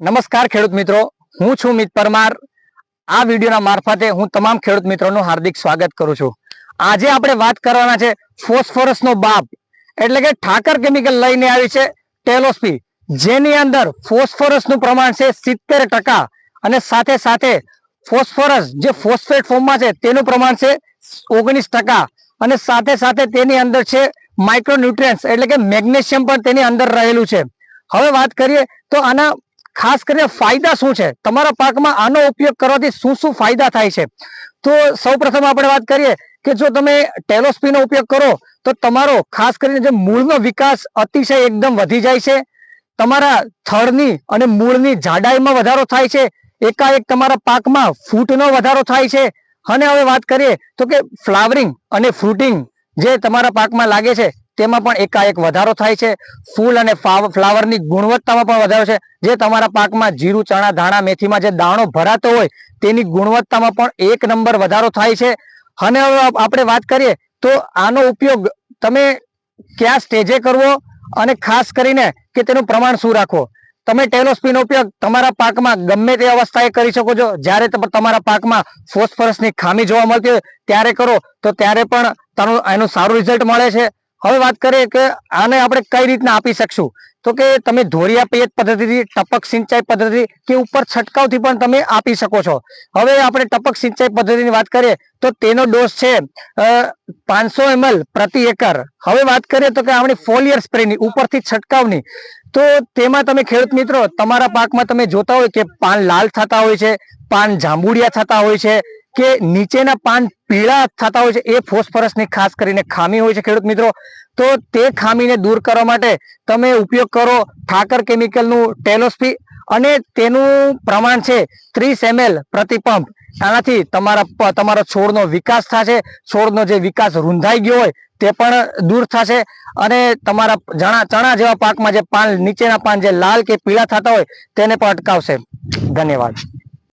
નમસ્કાર ખેડૂત મિત્રો, હું છું મિત પરમાર। આ વિડીયોના મારફતે હું તમામ ખેડૂત મિત્રોનું હાર્દિક સ્વાગત કરું છું। આજે આપણે વાત કરવાના છે ફોસ્ફરસનો બાપ એટલે કે ઠાકર કેમિકલ લઈને આવી છે ટેલોસ્પી, જેની અંદર ફોસ્ફરસનું પ્રમાણ છે 70% અને સાથે સાથે ફોસ્ફરસ જે ફોસ્ફેટ ફોર્મમાં છે તેનું પ્રમાણ છે 19% અને સાથે સાથે તેની અંદર છે માઇક્રોન્યુટ્રિયન્ટ્સ એટલે કે મેગ્નેશિયમ પણ તેની અંદર રહેલું છે। હવે વાત કરીએ તો આના ખાસ કરીને ફાયદા શું છે, તમારા પાકમાં આનો ઉપયોગ કરવાથી શું શું ફાયદા થાય છે। તો સૌપ્રથમ આપણે વાત કરીએ કે જો તમે ટેલોસ્પીનો ઉપયોગ કરો તો તમારો ખાસ કરીને જે મૂળનો વિકાસ અતિશય એકદમ વધી જાય છે, તમારા થડની અને મૂળની જાડાઈમાં વધારો થાય છે, એકાએક તમારા પાકમાં ફૂટનો વધારો થાય છે। અને હવે વાત કરીએ તો કે ફ્લાવરિંગ અને ફ્રૂટિંગ જે તમારા પાકમાં લાગે છે તેમાં પણ એકાએક વધારો થાય છે। ફૂલ અને ફ્લાવરની ગુણવત્તામાં પણ વધારો છે, જે તમારા પાકમાં જીરું, ચણા, ધાણા, મેથીમાં જે દાણો ભરાતો હોય તેની ગુણવત્તામાં પણ 1 નંબર વધારો થાય છે। અને હવે આપણે વાત કરીએ તો આનો ઉપયોગ તમે કયા સ્ટેજે કરવો અને ખાસ કરીને કે તેનું પ્રમાણ શું રાખવો। તમે ટેલોસ્પીનો ઉપયોગ તમારા પાકમાં ગમે તે અવસ્થાએ કરી શકો છો। જ્યારે તમારા પાકમાં ફોસ્ફરસની ખામી જોવા મળતી હોય ત્યારે કરો તો ત્યારે પણ એનું સારું રિઝલ્ટ મળે છે। હવે વાત કરીએ કે આને આપણે કઈ રીતના આપી શકશું, તો કે તમે ધોરિયા પિયત પદ્ધતિથી, ટપક સિંચાઈ પદ્ધતિ કે ઉપર છંટકાવથી પણ તમે આપી શકો છો। હવે આપણે ટપક સિંચાઈ પદ્ધતિની વાત કરીએ તો તેનો ડોઝ છે 500 ml પ્રતિ એકર। હવે વાત કરીએ તો કે આપણી ફોલિયર સ્પ્રેની ઉપરથી છંટકાવની, તો તેમાં તમે ખેડૂત મિત્રો તમારા પાકમાં તમે જોતા હોય કે પાન લાલ થતા હોય છે, પાન જાંબુડિયા થતા હોય છે કે નીચેના પાન પીળા થતા હોય છે, એ ફોસ્ફરસની ખાસ કરીને ખામી હોય છે ખેડૂત મિત્રો। તો તે ખામીને દૂર કરવા માટે તમે ઉપયોગ કરો ઠાકર કેમિકલનું ટેલોસ્પી અને તેનું પ્રમાણ છે 30 ml પ્રતિ પંપ। આનાથી તમારો છોડનો વિકાસ થશે, છોડનો જે વિકાસ રૂંધાઈ ગયો હોય તે પણ દૂર થશે અને તમારા ચણા જેવા પાકમાં જે પાન નીચેના પાન જે લાલ કે પીળા થતા હોય તેને પણ અટકાવશે। ધન્યવાદ।